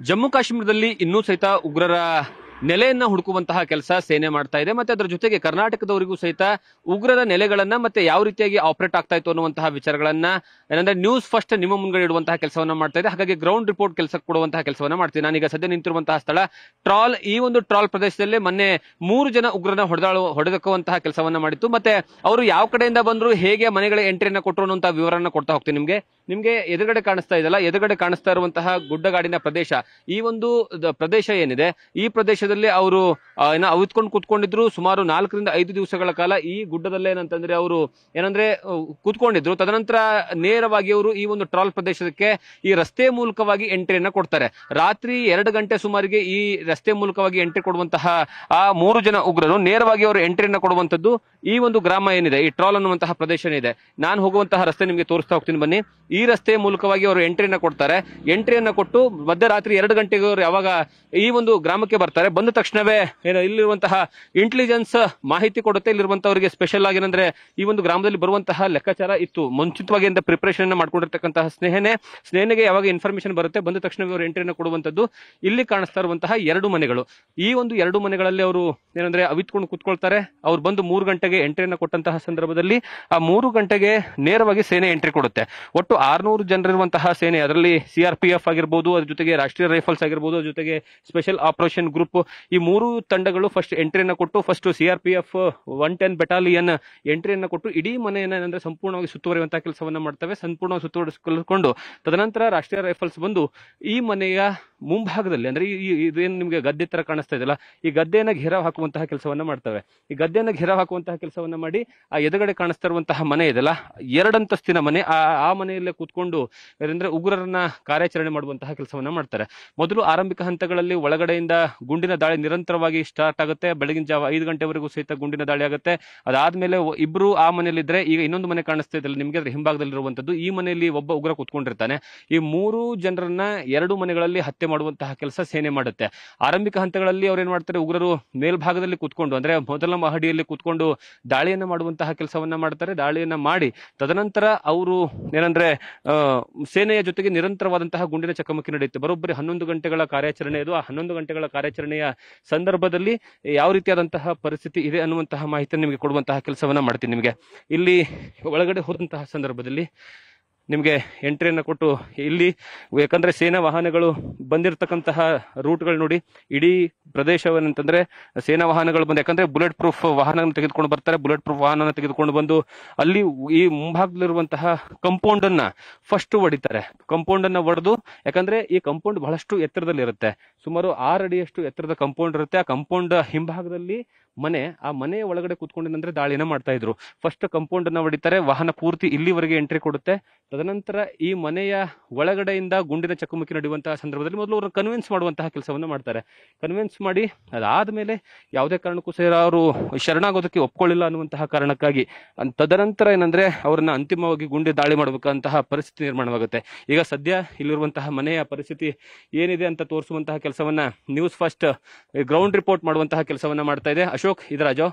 ಜಮ್ಮು ಕಾಶ್ಮೀರದಲ್ಲಿ ಇನ್ನೂ ಸಹಿತ ಉಗ್ರರ ನೆಲೆಯನ್ನ ಹುಡುಕುವಂತಹ ಕೆಲಸ ಸೇನೆ ಮಾಡ್ತಾ ಇದೆ. ಮತ್ತೆ ಅದರ ಜೊತೆಗೆ ಕರ್ನಾಟಕದವರಿಗೂ ಸಹಿತ ಉಗ್ರರ ನೆಲೆಗಳನ್ನ ಮತ್ತೆ ಯಾವ ರೀತಿಯಾಗಿ ಆಪರೇಟ್ ಆಗ್ತಾ ಇತ್ತು ಅನ್ನುವಂತಹ ವಿಚಾರಗಳನ್ನ ಏನಂದ್ರೆ ನ್ಯೂಸ್ ಫಸ್ಟ್ ನಿಮ್ಮ ಮುಂಗಡೆ ಇಡುವಂತಹ ಕೆಲಸವನ್ನ ಮಾಡ್ತಾ ಇದೆ. ಹಾಗಾಗಿ ಗ್ರೌಂಡ್ ರಿಪೋರ್ಟ್ ಕೆಲಸಕ್ಕೆ ಕೊಡುವಂತಹ ಕೆಲಸವನ್ನ ಮಾಡ್ತೀನಿ. ನಾನೀಗ ಸದ್ಯ ನಿಂತಿರುವಂತಹ ಸ್ಥಳ ಟ್ರಾಲ್. ಈ ಒಂದು ಟ್ರಾಲ್ ಪ್ರದೇಶದಲ್ಲಿ ಮೊನ್ನೆ 3 ಜನ ಉಗ್ರನ ಹೊಡೆದಕ್ಕುವಂತಹ ಕೆಲಸವನ್ನ ಮಾಡಿತ್ತು. ಮತ್ತೆ ಅವರು ಯಾವ ಕಡೆಯಿಂದ ಬಂದ್ರು, ಹೇಗೆ ಮನೆಗಳ ಎಂಟ್ರಿಯನ್ನ ಕೊಟ್ಟರು ಅನ್ನುವಂತಹ ವಿವರನ್ನ ಕೊಡ್ತಾ ಹೋಗ್ತೀನಿ ನಿಮ್ಗೆ ಎದುರುಗಡೆ ಕಾಣಿಸ್ತಾ ಇದೆಯಲ್ಲ, ಎದುರುಗಡೆ ಕಾಣಿಸ್ತಾ ಇರುವಂತಹ ಗುಡ್ಡಗಾಡಿನ ಪ್ರದೇಶ. ಈ ಒಂದು ಪ್ರದೇಶ ಏನಿದೆ, ಈ ಪ್ರದೇಶದಲ್ಲಿ ಅವರು ಅವಿತ್ಕೊಂಡು ಕೂತ್ಕೊಂಡಿದ್ರು. ಸುಮಾರು 4 ರಿಂದ 5 ದಿವಸಗಳ ಕಾಲ ಈ ಗುಡ್ಡದಲ್ಲೇ ಏನಂತಂದ್ರೆ ಅವರು ಕೂತ್ಕೊಂಡಿದ್ರು. ತದನಂತರ ನೇರವಾಗಿ ಅವರು ಈ ಒಂದು ಟ್ರಾಲ್ ಪ್ರದೇಶಕ್ಕೆ ಈ ರಸ್ತೆ ಮೂಲಕವಾಗಿ ಎಂಟ್ರಿಯನ್ನ ಕೊಡ್ತಾರೆ. ರಾತ್ರಿ 2 ಗಂಟೆ ಸುಮಾರಿಗೆ ಈ ರಸ್ತೆ ಮೂಲಕವಾಗಿ ಎಂಟ್ರಿ ಕೊಡುವಂತಹ ಆ 3 ಜನ ಉಗ್ರರು ನೇರವಾಗಿ ಅವರು ಎಂಟ್ರಿಯನ್ನ ಕೊಡುವಂತದ್ದು ಈ ಒಂದು ಗ್ರಾಮ ಏನಿದೆ, ಈ ಟ್ರಾಲ್ ಅನ್ನುವಂತಹ ಪ್ರದೇಶ ಏನಿದೆ. ನಾನು ಹೋಗುವಂತಹ ರಸ್ತೆ ನಿಮಗೆ ತೋರಿಸ್ತಾ ಹೋಗ್ತೀನಿ ಬನ್ನಿ. ಈ ರಸ್ತೆ ಮೂಲಕವಾಗಿ ಅವರು ಎಂಟ್ರಿಯನ್ನ ಕೊಡ್ತಾರೆ. ಎಂಟ್ರಿಯನ್ನ ಕೊಟ್ಟು ಮಧ್ಯರಾತ್ರಿ 2 ಗಂಟೆಗೆ ಅವರು ಯಾವಾಗ ಈ ಒಂದು ಗ್ರಾಮಕ್ಕೆ ಬರ್ತಾರೆ, ಬಂದ ತಕ್ಷಣವೇ ಇಲ್ಲಿರುವಂತಹ ಇಂಟೆಲಿಜೆನ್ಸ್ ಮಾಹಿತಿ ಕೊಡುತ್ತೆ. ಇಲ್ಲಿರುವಂತವರಿಗೆ ಸ್ಪೆಷಲ್ ಆಗಿ ಏನಂದ್ರೆ ಈ ಒಂದು ಗ್ರಾಮದಲ್ಲಿ ಬರುವಂತಹ ಲೆಕ್ಕಾಚಾರ ಇತ್ತು. ಮುಂಚಿತವಾಗಿ ಅಂತ ಪ್ರಿಪರೇಷನ್ ಮಾಡ್ಕೊಂಡಿರ್ತಕ್ಕಂತಹ ಸ್ನೇಹನಿಗೆ ಯಾವಾಗ ಇನ್ಫಾರ್ಮೇಶನ್ ಬರುತ್ತೆ, ಬಂದ ತಕ್ಷಣವೇ ಅವರು ಎಂಟ್ರಿಯನ್ನ ಕೊಡುವಂತದ್ದು. ಇಲ್ಲಿ ಕಾಣಿಸ್ತಾ ಇರುವಂತಹ 2 ಮನೆಗಳು. ಈ ಒಂದು 2 ಮನೆಗಳಲ್ಲಿ ಅವರು ಏನಂದ್ರೆ ಅವಿತ್ಕೊಂಡು ಕೂತ್ಕೊಳ್ತಾರೆ. ಅವ್ರು ಬಂದು 3 ಗಂಟೆಗೆ ಎಂಟ್ರಿಯನ್ನ ಕೊಟ್ಟಂತಹ ಸಂದರ್ಭದಲ್ಲಿ ಆ 3 ಗಂಟೆಗೆ ನೇರವಾಗಿ ಸೇನೆ ಎಂಟ್ರಿ ಕೊಡುತ್ತೆ. ಒಟ್ಟು 600 ಜನರಿರುವಂತಹ ಸೇನೆ, ಅದರಲ್ಲಿ CRPF ಆಗಿರ್ಬೋದು, ಅದ್ರ ಜೊತೆಗೆ ರಾಷ್ಟ್ರೀಯ ರೈಫಲ್ಸ್ ಆಗಿರ್ಬೋದು, ಅದ್ರ ಜೊತೆಗೆ ಸ್ಪೆಷಲ್ ಆಪರೇಷನ್ ಗ್ರೂಪ್, ಈ 3 ತಂಡಗಳು ಫಸ್ಟ್ ಎಂಟ್ರಿಯನ್ನ ಕೊಟ್ಟು, ಫಸ್ಟ್ CRPF 110 ಬೆಟಾಲಿಯನ್ ಎಂಟ್ರಿಯನ್ನ ಕೊಟ್ಟು ಇಡೀ ಮನೆಯನ್ನ ಏನಂದ್ರೆ ಸಂಪೂರ್ಣವಾಗಿ ಸುತ್ತುವರಿಯುವಂತಹ ಕೆಲಸವನ್ನ ಮಾಡ್ತವೆ. ಸಂಪೂರ್ಣವಾಗಿ ಸುತ್ತುವರಿಸಿಕೊಂಡು ತದನಂತರ ರಾಷ್ಟ್ರೀಯ ರೈಫಲ್ಸ್ ಬಂದು ಈ ಮನೆಯ ಮುಂಭಾಗದಲ್ಲಿ ಅಂದ್ರೆ ಇದೇನು ನಿಮ್ಗೆ ಗದ್ದೆ ತರ ಕಾಣಿಸ್ತಾ ಇದೆಯಲ್ಲ, ಈ ಗದ್ದೆಯನ್ನ ಘೇರಾವ್ ಹಾಕುವಂತಹ ಕೆಲಸವನ್ನ ಮಾಡ್ತವೆ. ಈ ಗದ್ದೆಯನ್ನ ಘೇರಾವ್ ಹಾಕುವಂತಹ ಕೆಲಸವನ್ನ ಮಾಡಿ ಆ ಎದುರುಗಡೆ ಕಾಣಿಸ್ತಾ ಇರುವಂತಹ ಮನೆ ಇದೆಯಲ್ಲ, 2 ಅಂತಸ್ತಿನ ಮನೆ, ಆ ಮನೆಯಲ್ಲೇ ಕೂತ್ಕೊಂಡು ಅಂದ್ರೆ ಉಗ್ರರನ್ನ ಕಾರ್ಯಾಚರಣೆ ಮಾಡುವಂತಹ ಕೆಲಸವನ್ನ ಮಾಡ್ತಾರೆ. ಮೊದಲು ಆರಂಭಿಕ ಹಂತಗಳಲ್ಲಿ ಒಳಗಡೆಯಿಂದ ಗುಂಡಿನ ದಾಳಿ ನಿರಂತರವಾಗಿ ಸ್ಟಾರ್ಟ್ ಆಗುತ್ತೆ. ಬೆಳಗಿನ ಜಾವ 5 ಗಂಟೆವರೆಗೂ ಸಹಿತ ಗುಂಡಿನ ದಾಳಿ ಆಗುತ್ತೆ. ಅದಾದ್ಮೇಲೆ ಇಬ್ರು ಆ ಮನೆಯಲ್ಲಿದ್ರೆ, ಈಗ ಇನ್ನೊಂದು ಮನೆ ಕಾಣಿಸ್ತಾ ಇದೆಯಲ್ಲ ನಿಮ್ಗೆ, ಅದ್ರ ಹಿಂಭಾಗದಲ್ಲಿರುವಂತದ್ದು, ಈ ಮನೆಯಲ್ಲಿ ಒಬ್ಬ ಉಗ್ರ ಕೂತ್ಕೊಂಡಿರ್ತಾನೆ. ಈ 3 ಜನರನ್ನ 2 ಮನೆಗಳಲ್ಲಿ ಹತ್ಯೆ ಮಾಡುವಂತಹ ಕೆಲಸ ಸೇನೆ ಮಾಡುತ್ತೆ. ಆರಂಭಿಕ ಹಂತಗಳಲ್ಲಿ ಅವ್ರು ಏನ್ ಮಾಡ್ತಾರೆ, ಉಗ್ರರು ಮೇಲ್ಭಾಗದಲ್ಲಿ ಕೂತ್ಕೊಂಡು ಅಂದ್ರೆ ಮೊದಲ ಮಹಡಿಯಲ್ಲಿ ಕೂತ್ಕೊಂಡು ದಾಳಿಯನ್ನ ಮಾಡುವಂತಹ ಕೆಲಸವನ್ನ ಮಾಡ್ತಾರೆ. ದಾಳಿಯನ್ನ ಮಾಡಿ ತದನಂತರ ಅವರು ಏನಂದ್ರೆ ಸೇನೆಯ ಜೊತೆಗೆ ನಿರಂತರವಾದಂತಹ ಗುಂಡಿನ ಚಕಮಕಿ ನಡೆಯುತ್ತೆ. ಬರೋಬ್ಬರಿ 11 ಗಂಟೆಗಳ ಕಾರ್ಯಾಚರಣೆ ಇದು. ಆ 11 ಗಂಟೆಗಳ ಕಾರ್ಯಾಚರಣೆಯ ಸಂದರ್ಭದಲ್ಲಿ ಯಾವ ರೀತಿಯಾದಂತಹ ಪರಿಸ್ಥಿತಿ ಇದೆ ಅನ್ನುವಂತಹ ಮಾಹಿತಿ ನಿಮಗೆ ಕೊಡುವಂತಹ ಕೆಲಸವನ್ನ ಮಾಡ್ತೀನಿ. ನಿಮಗೆ ಇಲ್ಲಿ ಒಳಗಡೆ ಹೋದಂತಹ ಸಂದರ್ಭದಲ್ಲಿ ನಿಮಗೆ ಎಂಟ್ರಿಯನ್ನ ಕೊಟ್ಟು ಇಲ್ಲಿ, ಯಾಕಂದ್ರೆ ಸೇನಾ ವಾಹನಗಳು ಬಂದಿರತಕ್ಕಂತಹ ರೂಟ್ಗಳು ನೋಡಿ, ಇಡೀ ಪ್ರದೇಶವನ್ನಂತಂದ್ರೆ ಸೇನಾ ವಾಹನಗಳು ಬಂದು, ಯಾಕಂದ್ರೆ ಬುಲೆಟ್ ಪ್ರೂಫ್ ವಾಹನ ತೆಗೆದುಕೊಂಡು ಬರ್ತಾರೆ. ಬುಲೆಟ್ ಪ್ರೂಫ್ ವಾಹನ ತೆಗೆದುಕೊಂಡು ಬಂದು ಅಲ್ಲಿ ಈ ಮುಂಭಾಗದಲ್ಲಿರುವಂತಹ ಕಂಪೌಂಡ್ ಅನ್ನ ಫಸ್ಟ್ ಹೊಡಿತಾರೆ. ಕಂಪೌಂಡ್ ಅನ್ನ ಹೊಡೆದು, ಯಾಕಂದ್ರೆ ಈ ಕಂಪೌಂಡ್ ಬಹಳಷ್ಟು ಎತ್ತರದಲ್ಲಿ ಇರುತ್ತೆ, ಸುಮಾರು 6 ಅಡಿಯಷ್ಟು ಎತ್ತರದ ಕಂಪೌಂಡ್ ಇರುತ್ತೆ. ಆ ಕಂಪೌಂಡ್ ಹಿಂಭಾಗದಲ್ಲಿ ಮನೆ, ಆ ಮನೆಯ ಒಳಗಡೆ ಕೂತ್ಕೊಂಡಿದ್ರೆ ದಾಳಿನ ಮಾಡ್ತಾ ಇದ್ರು. ಫಸ್ಟ್ ಕಂಪೌಂಡ್ ಅನ್ನ ಹೊಡಿತಾರೆ, ವಾಹನ ಪೂರ್ತಿ ಇಲ್ಲಿವರೆಗೆ ಎಂಟ್ರಿ ಕೊಡುತ್ತೆ. ತದನಂತರ ಈ ಮನೆಯ ಒಳಗಡೆಯಿಂದ ಗುಂಡಿನ ಚಕಮಕಿ ನಡೆಯುವಂತಹ ಸಂದರ್ಭದಲ್ಲಿ ಮೊದಲು ಅವ್ರನ್ನ ಕನ್ವಿನ್ಸ್ ಮಾಡುವಂತಹ ಕೆಲಸವನ್ನ ಮಾಡ್ತಾರೆ. ಕನ್ವಿನ್ಸ್ ಮಾಡಿ ಅದಾದ್ಮೇಲೆ ಯಾವುದೇ ಕಾರಣಕ್ಕೂ ಸಹ ಅವರು ಶರಣಾಗೋದಕ್ಕೆ ಒಪ್ಕೊಳ್ಳಿಲ್ಲ ಅನ್ನುವಂತಹ ಕಾರಣಕ್ಕಾಗಿ ತದನಂತರ ಏನಂದ್ರೆ ಅವ್ರನ್ನ ಅಂತಿಮವಾಗಿ ಗುಂಡಿ ದಾಳಿ ಮಾಡಬೇಕಂತಹ ಪರಿಸ್ಥಿತಿ ನಿರ್ಮಾಣವಾಗುತ್ತೆ. ಈಗ ಸದ್ಯ ಇಲ್ಲಿರುವಂತಹ ಮನೆಯ ಪರಿಸ್ಥಿತಿ ಏನಿದೆ ಅಂತ ತೋರಿಸುವಂತಹ ಕೆಲಸವನ್ನ ನ್ಯೂಸ್ ಫಸ್ಟ್ ಗ್ರೌಂಡ್ ರಿಪೋರ್ಟ್ ಮಾಡುವಂತಹ ಕೆಲಸವನ್ನ ಮಾಡ್ತಾ ಇದೆ. ಅಶೋಕ್ ಇದರಾಜು,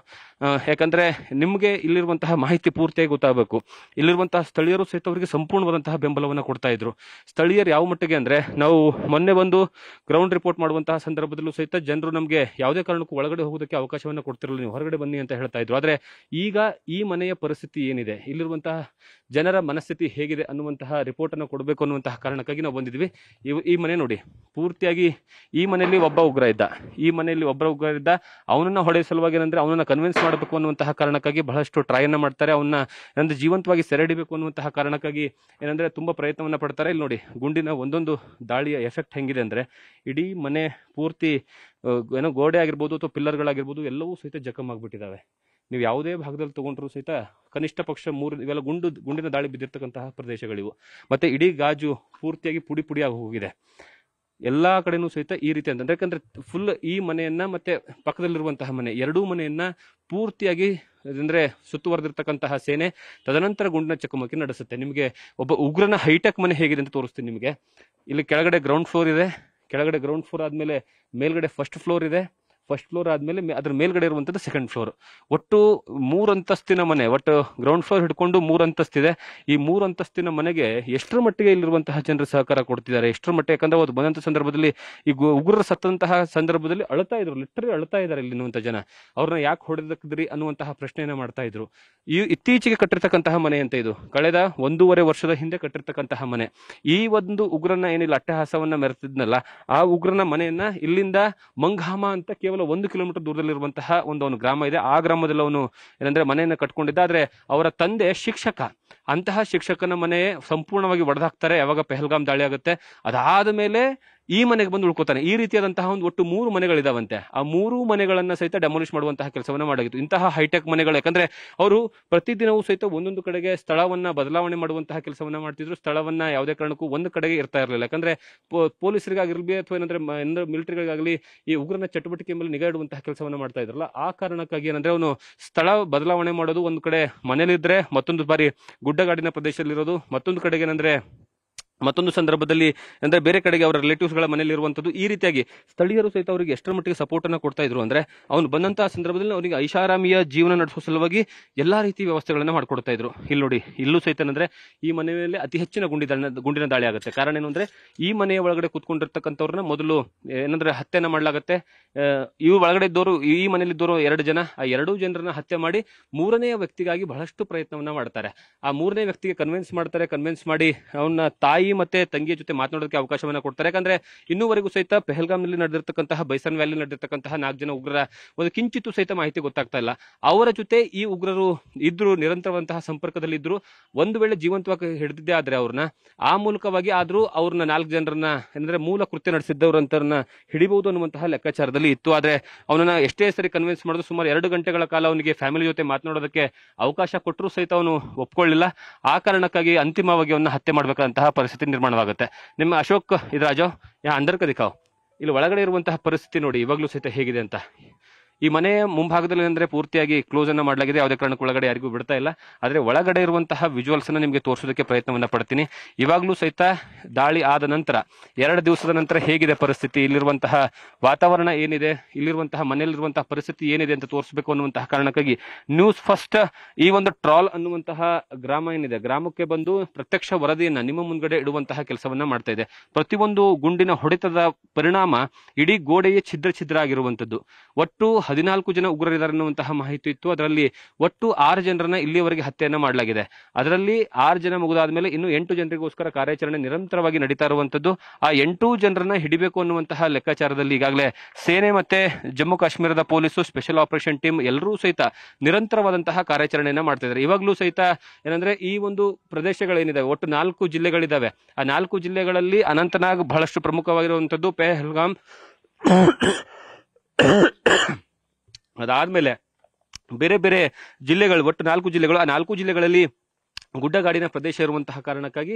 ಯಾಕಂದ್ರೆ ನಿಮ್ಗೆ ಇಲ್ಲಿರುವಂತಹ ಮಾಹಿತಿ ಪೂರ್ತಿಯಾಗಿ ಗೊತ್ತಾಗಬೇಕು. ಇಲ್ಲಿರುವಂತಹ ಸ್ಥಳೀಯರು ಸಹಿತ ಅವರಿಗೆ ಸಂಪೂರ್ಣವಾದಂತಹ ಬೆಂಬಲವನ್ನ ಕೊಡ್ತಾ ಇದ್ರು. ಸ್ಥಳೀಯರು ಯಾವ ಮಟ್ಟಿಗೆ ಅಂದ್ರೆ, ನಾವು ಮೊನ್ನೆ ಬಂದು ಗ್ರೌಂಡ್ ರಿಪೋರ್ಟ್ ಮಾಡುವಂತಹ ಸಂದರ್ಭದಲ್ಲೂ ಸಹಿತ ಜನರು ನಮ್ಗೆ ಯಾವುದೇ ಕಾರಣಕ್ಕೂ ಒಳಗಡೆ ಹೋಗೋದಕ್ಕೆ ಅವಕಾಶವನ್ನ ಕೊಡ್ತಿರಲಿಲ್ಲ, ನೀವು ಹೊರಗಡೆ ಬನ್ನಿ ಅಂತ ಹೇಳ್ತಾ ಇದ್ರು. ಆದ್ರೆ ಈಗ ಈ ಮನೆಯ ಪರಿಸ್ಥಿತಿ ಏನಿದೆ, ಇಲ್ಲಿರುವಂತಹ ಜನರ ಮನಸ್ಥಿತಿ ಹೇಗಿದೆ ಅನ್ನುವಂತಹ ರಿಪೋರ್ಟ್ ಅನ್ನು ಕೊಡಬೇಕು ಅನ್ನುವಂತಹ ಕಾರಣಕ್ಕಾಗಿ ನಾವು ಬಂದಿದ್ವಿ. ಈ ಮನೆ ನೋಡಿ, ಪೂರ್ತಿಯಾಗಿ ಈ ಮನೆಯಲ್ಲಿ ಒಬ್ಬ ಉಗ್ರ ಇದ್ದ, ಅವನನ್ನ ಹೊಡೆಯುವ ಸಲುವಾಗಿ ಏನಂದ್ರೆ ಅವನನ್ನ ಕನ್ವಿನ್ಸ್ ಮಾಡಬೇಕು ಅನ್ನುವಂತಹ ಕಾರಣಕ್ಕಾಗಿ ಬಹಳಷ್ಟು ಟ್ರೈ ಅನ್ನ ಮಾಡ್ತಾರೆ. ಅವನ್ನ ಜೀವಂತವಾಗಿ ಸೆರೆ ಹಿಡಿಬೇಕು ಅನ್ನುವಂತಹ ಕಾರಣಕ್ಕಾಗಿ ಏನಂದ್ರೆ ತುಂಬಾ ಪ್ರಯತ್ನವನ್ನ ಪಡ್ತಾರೆ. ಇಲ್ಲಿ ನೋಡಿ, ಗುಂಡಿನ ಒಂದೊಂದು ದಾಳಿಯ ಎಫೆಕ್ಟ್ ಹೆಂಗಿದೆ ಅಂದ್ರೆ, ಇಡೀ ಮನೆ ಪೂರ್ತಿ ಗೋಡೆ ಆಗಿರ್ಬೋದು ಅಥವಾ ಪಿಲ್ಲರ್ಗಳಾಗಿರ್ಬೋದು ಎಲ್ಲವೂ ಸಹಿತ ಜಖಮ್ ಆಗ್ಬಿಟ್ಟಿದಾವೆ. ನೀವು ಯಾವುದೇ ಭಾಗದಲ್ಲಿ ತಗೊಂಡ್ರು ಸಹಿತ ಕನಿಷ್ಠ ಪಕ್ಷ 3 ಇವೆಲ್ಲ ಗುಂಡಿನ ದಾಳಿ ಬಿದ್ದಿರ್ತಕ್ಕಂತಹ ಪ್ರದೇಶಗಳಿವು. ಮತ್ತೆ ಇಡೀ ಗಾಜು ಪೂರ್ತಿಯಾಗಿ ಪುಡಿ ಪುಡಿಯಾಗಿ ಹೋಗಿದೆ. ಎಲ್ಲಾ ಕಡೆನೂ ಸಹಿತ ಈ ರೀತಿ ಅಂತಂದ್ರೆ, ಯಾಕಂದ್ರೆ ಫುಲ್ ಈ ಮನೆಯನ್ನ ಮತ್ತೆ ಪಕ್ಕದಲ್ಲಿರುವಂತಹ ಮನೆ, 2 ಮನೆಯನ್ನ ಪೂರ್ತಿಯಾಗಿ ಅಂದ್ರೆ ಸುತ್ತುವರೆದಿರ್ತಕ್ಕಂತಹ ಸೇನೆ ತದನಂತರ ಗುಂಡಿನ ಚಕಮಕಿ ನಡೆಸುತ್ತೆ. ನಿಮಗೆ ಒಬ್ಬ ಉಗ್ರನ ಹೈಟೆಕ್ ಮನೆ ಹೇಗಿದೆ ಅಂತ ತೋರಿಸ್ತೀನಿ ನಿಮಗೆ. ಇಲ್ಲಿ ಕೆಳಗಡೆ ಗ್ರೌಂಡ್ ಫ್ಲೋರ್ ಇದೆ, ಕೆಳಗಡೆ ಗ್ರೌಂಡ್ ಫ್ಲೋರ್ ಆದ್ಮೇಲೆ ಮೇಲ್ಗಡೆ ಫಸ್ಟ್ ಫ್ಲೋರ್ ಇದೆ. ಫಸ್ಟ್ ಫ್ಲೋರ್ ಆದ್ಮೇಲೆ ಅದ್ರ ಮೇಲ್ಗಡೆ ಇರುವಂತದ್ದು ಸೆಕೆಂಡ್ ಫ್ಲೋರ್. ಒಟ್ಟು 3 ಅಂತಸ್ತಿನ ಮನೆ, ಒಟ್ಟು ಗ್ರೌಂಡ್ ಫ್ಲೋರ್ ಹಿಡ್ಕೊಂಡು 3 ಅಂತಸ್ತಿದೆ. ಈ 3 ಅಂತಸ್ತಿನ ಮನೆಗೆ ಎಷ್ಟರ ಮಟ್ಟಿಗೆ ಇಲ್ಲಿರುವಂತಹ ಜನರು ಸಹಕಾರ ಕೊಡ್ತಿದ್ದಾರೆ, ಎಷ್ಟರ ಮಟ್ಟಿಗೆ, ಯಾಕಂದ್ರೆ ಅವತ್ತು ಬಂದಂತ ಸಂದರ್ಭದಲ್ಲಿ ಈ ಉಗ್ರರು ಸತ್ತಂತಹ ಸಂದರ್ಭದಲ್ಲಿ ಅಳ್ತಾ ಇದ್ರು, ಲಿಟರಲಿ ಅಳ್ತಾ ಇದ್ದಾರೆ ಇಲ್ಲಿರುವಂತಹ ಜನ. ಅವ್ರನ್ನ ಯಾಕೆ ಹೊಡೆದಕ್ದ್ರಿ ಅನ್ನುವಂತಹ ಪ್ರಶ್ನೆಯನ್ನ ಮಾಡ್ತಾ ಇದ್ರು. ಈ ಇತ್ತೀಚೆಗೆ ಕಟ್ಟಿರ್ತಕ್ಕಂತಹ ಮನೆ ಅಂತ ಇದು, ಕಳೆದ 1.5 ವರ್ಷದ ಹಿಂದೆ ಕಟ್ಟಿರ್ತಕ್ಕಂತಹ ಮನೆ. ಈ ಒಂದು ಉಗ್ರನ ಏನಿಲ್ಲ ಅಟ್ಟಹಾಸವನ್ನ ಮೆರೆತಿದ್ನಲ್ಲ, ಆ ಉಗ್ರನ ಮನೆಯನ್ನ ಇಲ್ಲಿಂದ ಮಂಘಾಮ ಅಂತ ಕೇವಲ 1 ಕಿಲೋಮೀಟರ್ ದೂರದಲ್ಲಿರುವಂತಹ ಒಂದು ಗ್ರಾಮ ಇದೆ. ಆ ಗ್ರಾಮದಲ್ಲಿ ಅವನು ಏನಂದ್ರೆ ಮನೆಯನ್ನ ಕಟ್ಕೊಂಡಿದ್ದ. ಆದ್ರೆ ಅವರ ತಂದೆ ಶಿಕ್ಷಕ. ಅಂತಹ ಶಿಕ್ಷಕನ ಮನೆ ಸಂಪೂರ್ಣವಾಗಿ ಒಡೆದಾಕ್ತಾರೆ ಯಾವಾಗ ಪೆಹಲ್ಗಾಮ್ ದಾಳಿ ಆಗುತ್ತೆ. ಅದಾದ ಮೇಲೆ ಈ ಮನೆಗೆ ಬಂದು ಉಳ್ಕೋತಾನೆ. ಈ ರೀತಿಯಾದಂತಹ ಒಂದು ಒಟ್ಟು 3 ಮನೆಗಳಿದಾವಂತೆ. ಆ 3 ಮನೆಗಳನ್ನ ಸಹಿತ ಡೆಮೊಲಿಷ್ ಮಾಡುವಂತಹ ಕೆಲಸವನ್ನ ಮಾಡಾಗಿತ್ತು. ಇಂತಹ ಹೈಟೆಕ್ ಮನೆಗಳು, ಯಾಕಂದ್ರೆ ಅವರು ಪ್ರತಿದಿನವೂ ಸಹಿತ ಒಂದೊಂದು ಕಡೆಗೆ ಸ್ಥಳವನ್ನ ಬದಲಾವಣೆ ಮಾಡುವಂತಹ ಕೆಲಸವನ್ನ ಮಾಡ್ತಿದ್ರು. ಸ್ಥಳವನ್ನ ಯಾವುದೇ ಕಾರಣಕ್ಕೂ ಒಂದು ಕಡೆಗೆ ಇರ್ತಾ ಇರಲಿಲ್ಲ. ಯಾಕಂದ್ರೆ ಪೊಲೀಸರಿಗಾಗಿರ್ಲಿ ಅಥವಾ ಏನಂದ್ರೆ ಮಿಲಿಟರಿಗಾಗಲಿ ಈ ಉಗ್ರನ ಚಟುವಟಿಕೆ ಮೇಲೆ ನಿಗಾ ಇಡುವಂತಹ ಕೆಲಸವನ್ನ ಮಾಡ್ತಾ ಇದ್ರಲ್ಲ, ಆ ಕಾರಣಕ್ಕಾಗಿ ಏನಂದ್ರೆ ಅವನು ಸ್ಥಳ ಬದಲಾವಣೆ ಮಾಡೋದು, ಒಂದು ಕಡೆ ಮನೇಲಿದ್ರೆ ಮತ್ತೊಂದು ಬಾರಿ ಗುಡ್ಡಗಾಡಿನ ಪ್ರದೇಶದಲ್ಲಿ ಇರೋದು, ಮತ್ತೊಂದು ಕಡೆಗೆ ಏನಂದ್ರೆ ಮತ್ತೊಂದು ಸಂದರ್ಭದಲ್ಲಿ ಅಂದ್ರೆ ಬೇರೆ ಕಡೆಗೆ ಅವರ ರಿಲೇಟಿವ್ಸ್ ಗಳ ಮನೆಯಲ್ಲಿ ಇರುವಂತದ್ದು. ಈ ರೀತಿಯಾಗಿ ಸ್ಥಳೀಯರು ಸಹಿತ ಅವರಿಗೆ ಎಷ್ಟರ ಮಟ್ಟಿಗೆ ಸಪೋರ್ಟ್ ಅನ್ನ ಕೊಡ್ತಾ ಇದ್ರು ಅಂದ್ರೆ, ಅವನು ಬಂದಂತಹ ಸಂದರ್ಭದಲ್ಲಿ ಅವರಿಗೆ ಐಷಾರಾಮಿಯ ಜೀವನ ನಡೆಸುವ ಸಲುವಾಗಿ ಎಲ್ಲಾ ರೀತಿ ವ್ಯವಸ್ಥೆಗಳನ್ನ ಮಾಡ್ಕೊಡ್ತಾ ಇದ್ರು. ಇಲ್ಲಿ ನೋಡಿ, ಇಲ್ಲೂ ಸಹಿತ ಅಂದ್ರೆ ಈ ಮನೆ ಮೇಲೆ ಅತಿ ಹೆಚ್ಚಿನ ಗುಂಡಿನ ದಾಳಿ ಆಗುತ್ತೆ. ಕಾರಣ ಏನು ಅಂದ್ರೆ, ಈ ಮನೆಯ ಒಳಗಡೆ ಕೂತ್ಕೊಂಡಿರ್ತಕ್ಕಂಥವ್ರನ್ನ ಮೊದಲು ಏನಂದ್ರೆ ಹತ್ಯೆನ ಮಾಡ್ಲಾಗತ್ತೆ. ಇವು ಒಳಗಡೆ ಇದ್ದವರು, ಈ ಮನೇಲಿ ಇದ್ದವರು 2 ಜನ, ಆ 2 ಜನರನ್ನ ಹತ್ಯೆ ಮಾಡಿ 3ನೇ ವ್ಯಕ್ತಿಗಾಗಿ ಬಹಳಷ್ಟು ಪ್ರಯತ್ನವನ್ನ ಮಾಡ್ತಾರೆ. ಆ 3ನೇ ವ್ಯಕ್ತಿಗೆ ಕನ್ವಿನ್ಸ್ ಮಾಡಿ ಅವನ ತಾಯಿ ಮತ್ತೆ ತಂಗಿಯ ಜೊತೆ ಮಾತನಾಡೋದಕ್ಕೆ ಅವಕಾಶವನ್ನ ಕೊಡ್ತಾರೆ. ಯಾಕಂದ್ರೆ ಇನ್ನೂವರೆಗೂ ಸಹಿತ ಪೆಹಲ್ಗಾಮ್ನಲ್ಲಿ ನಡೆದಿರ್ತಕ್ಕಂತಹ, ಬೈಸನ್ ವ್ಯಾಲಿ ನಡೆದಿರ್ತಕ್ಕಂತಹ 4 ಜನ ಉಗ್ರರ ಒಂದು ಕಿಂಚಿತ್ತು ಸಹಿತ ಮಾಹಿತಿ ಗೊತ್ತಾಗ್ತಾ ಇಲ್ಲ. ಅವರ ಜೊತೆ ಈ ಉಗ್ರರು ಇದ್ರು, ನಿರಂತರವಂತಹ ಸಂಪರ್ಕದಲ್ಲಿ ಇದ್ರು. ಒಂದು ವೇಳೆ ಜೀವಂತವಾಗಿ ಹಿಡಿದಿದ್ದೇ ಆದ್ರೆ ಅವ್ರನ್ನ, ಆ ಮೂಲಕವಾಗಿ ಆದ್ರೂ ಅವ್ರನ್ನ 4 ಜನರನ್ನ ಅಂದ್ರೆ ಮೂಲ ಕೃತ್ಯ ನಡೆಸಿದ್ದವ್ರಂತರನ್ನ ಹಿಡಿಬಹುದು ಅನ್ನುವಂತಹ ಲೆಕ್ಕಾಚಾರದಲ್ಲಿ ಇತ್ತು. ಆದ್ರೆ ಅವನನ್ನ ಎಷ್ಟೇ ಸರಿ ಕನ್ವಿನ್ಸ್ ಮಾಡೋದು, ಸುಮಾರು 2 ಗಂಟೆಗಳ ಕಾಲ ಅವನಿಗೆ ಫ್ಯಾಮಿಲಿ ಜೊತೆ ಮಾತನಾಡೋದಕ್ಕೆ ಅವಕಾಶ ಕೊಟ್ಟರು ಸಹಿತ ಅವನು ಒಪ್ಕೊಳ್ಳಿಲ್ಲ. ಆ ಕಾರಣಕ್ಕಾಗಿ ಅಂತಿಮವಾಗಿ ಅವನ್ನ ಹತ್ಯೆ ಮಾಡಬೇಕಾದಂತಹ ಪರಿಸ್ಥಿತಿ ನಿರ್ಮಾಣವಾಗುತ್ತೆ. ನಿಮ್ಮ ಅಶೋಕ್ ಇದ್ರಾಜೋ ಅಂದರ್ ಕದಿಕಾವ್, ಇಲ್ಲಿ ಒಳಗಡೆ ಇರುವಂತಹ ಪರಿಸ್ಥಿತಿ ನೋಡಿ ಇವಾಗ್ಲೂ ಸಹಿತ ಹೇಗಿದೆ ಅಂತ. ಈ ಮನೆಯ ಮುಂಭಾಗದಲ್ಲಿ ಅಂದ್ರೆ ಪೂರ್ತಿಯಾಗಿ ಕ್ಲೋಸ್ ಅನ್ನ ಮಾಡಲಾಗಿದೆ, ಯಾವುದೇ ಕಾರಣಕ್ಕೂ ಒಳಗಡೆ ಯಾರಿಗೂ ಬಿಡ್ತಾ ಇಲ್ಲ. ಆದ್ರೆ ಒಳಗಡೆ ಇರುವಂತಹ ವಿಜುವಲ್ಸ್ ಅನ್ನ ನಿಮಗೆ ತೋರಿಸೋದಕ್ಕೆ ಪ್ರಯತ್ನವನ್ನ ಪಡ್ತೀನಿ. ಇವಾಗ್ಲೂ ಸಹಿತ ದಾಳಿ ಆದ ನಂತರ 2 ದಿವಸದ ನಂತರ ಹೇಗಿದೆ ಪರಿಸ್ಥಿತಿ, ಇಲ್ಲಿರುವಂತಹ ವಾತಾವರಣ ಏನಿದೆ, ಇಲ್ಲಿರುವಂತಹ ಮನೆಯಲ್ಲಿರುವಂತಹ ಪರಿಸ್ಥಿತಿ ಏನಿದೆ ಅಂತ ತೋರಿಸಬೇಕು ಅನ್ನುವಂತಹ ಕಾರಣಕ್ಕಾಗಿ ನ್ಯೂಸ್ ಫಸ್ಟ್ ಈ ಒಂದು ಟ್ರಾಲ್ ಅನ್ನುವಂತಹ ಗ್ರಾಮ ಏನಿದೆ, ಗ್ರಾಮಕ್ಕೆ ಬಂದು ಪ್ರತ್ಯಕ್ಷ ವರದಿಯನ್ನ ನಿಮ್ಮ ಮುಂದ್ಗಡೆ ಇಡುವಂತಹ ಕೆಲಸವನ್ನ ಮಾಡ್ತಾ ಇದೆ. ಪ್ರತಿಯೊಂದು ಗುಂಡಿನ ಹೊಡೆತದ ಪರಿಣಾಮ ಇಡೀ ಗೋಡೆಯೇ ಛಿದ್ರ ಆಗಿರುವಂತದ್ದು. ಒಟ್ಟು 14 ಜನ ಉಗ್ರರಿದ್ದಾರೆ ಅನ್ನುವಂತಹ ಮಾಹಿತಿ ಇತ್ತು. ಅದರಲ್ಲಿ ಒಟ್ಟು 6 ಜನರನ್ನ ಇಲ್ಲಿಯವರೆಗೆ ಹತ್ಯೆಯನ್ನ ಮಾಡಲಾಗಿದೆ. ಅದರಲ್ಲಿ 6 ಜನ ಮುಗಿದಾದ್ಮೇಲೆ ಇನ್ನು 8 ಜನರಿಗೋಸ್ಕರ ಕಾರ್ಯಾಚರಣೆ ನಿರಂತರವಾಗಿ ನಡೀತಾ ಇರುವಂತದ್ದು. ಆ 8 ಜನರನ್ನ ಹಿಡಿಬೇಕು ಅನ್ನುವಂತಹ ಲೆಕ್ಕಾಚಾರದಲ್ಲಿ ಈಗಾಗಲೇ ಸೇನೆ ಮತ್ತೆ ಜಮ್ಮು ಕಾಶ್ಮೀರದ ಪೊಲೀಸು, ಸ್ಪೆಷಲ್ ಆಪರೇಷನ್ ಟೀಮ್ ಎಲ್ಲರೂ ಸಹಿತ ನಿರಂತರವಾದಂತಹ ಕಾರ್ಯಾಚರಣೆಯನ್ನ ಮಾಡ್ತಾ ಇದ್ದಾರೆ. ಇವಾಗ್ಲೂ ಸಹಿತ ಏನಂದ್ರೆ ಈ ಒಂದು ಪ್ರದೇಶಗಳೇನಿದಾವೆ, ಒಟ್ಟು 4 ಜಿಲ್ಲೆಗಳಿದಾವೆ. ಆ 4 ಜಿಲ್ಲೆಗಳಲ್ಲಿ ಅನಂತನಾಗ್ ಬಹಳಷ್ಟು ಪ್ರಮುಖವಾಗಿರುವಂತದ್ದು, ಪೆಹಲ್ಗಾಮ್, ಅದಾದ್ಮೇಲೆ ಬೇರೆ ಬೇರೆ ಜಿಲ್ಲೆಗಳು, ಒಟ್ಟು 4 ಜಿಲ್ಲೆಗಳು. ಆ 4 ಜಿಲ್ಲೆಗಳಲ್ಲಿ ಗುಡ್ಡಗಾಡಿನ ಪ್ರದೇಶ ಇರುವಂತಹ ಕಾರಣಕ್ಕಾಗಿ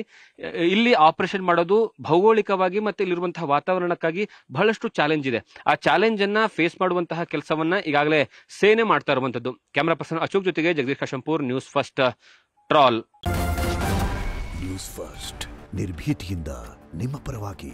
ಇಲ್ಲಿ ಆಪರೇಷನ್ ಮಾಡೋದು ಭೌಗೋಳಿಕವಾಗಿ ಮತ್ತೆ ಇಲ್ಲಿರುವಂತಹ ವಾತಾವರಣಕ್ಕಾಗಿ ಬಹಳಷ್ಟು ಚಾಲೆಂಜ್ ಇದೆ. ಆ ಚಾಲೆಂಜ್ ಅನ್ನ ಫೇಸ್ ಮಾಡುವಂತಹ ಕೆಲಸವನ್ನ ಈಗಾಗಲೇ ಸೇನೆ ಮಾಡ್ತಾ ಇರುವಂತದ್ದು. ಕ್ಯಾಮರಾ ಪರ್ಸನ್ ಅಶೋಕ್ ಜೊತೆಗೆ Jagadish Kashampur, News First troll. News First ನಿರ್ಭೀತಿಯಿಂದ ನಿಮ್ಮ ಪರವಾಗಿ.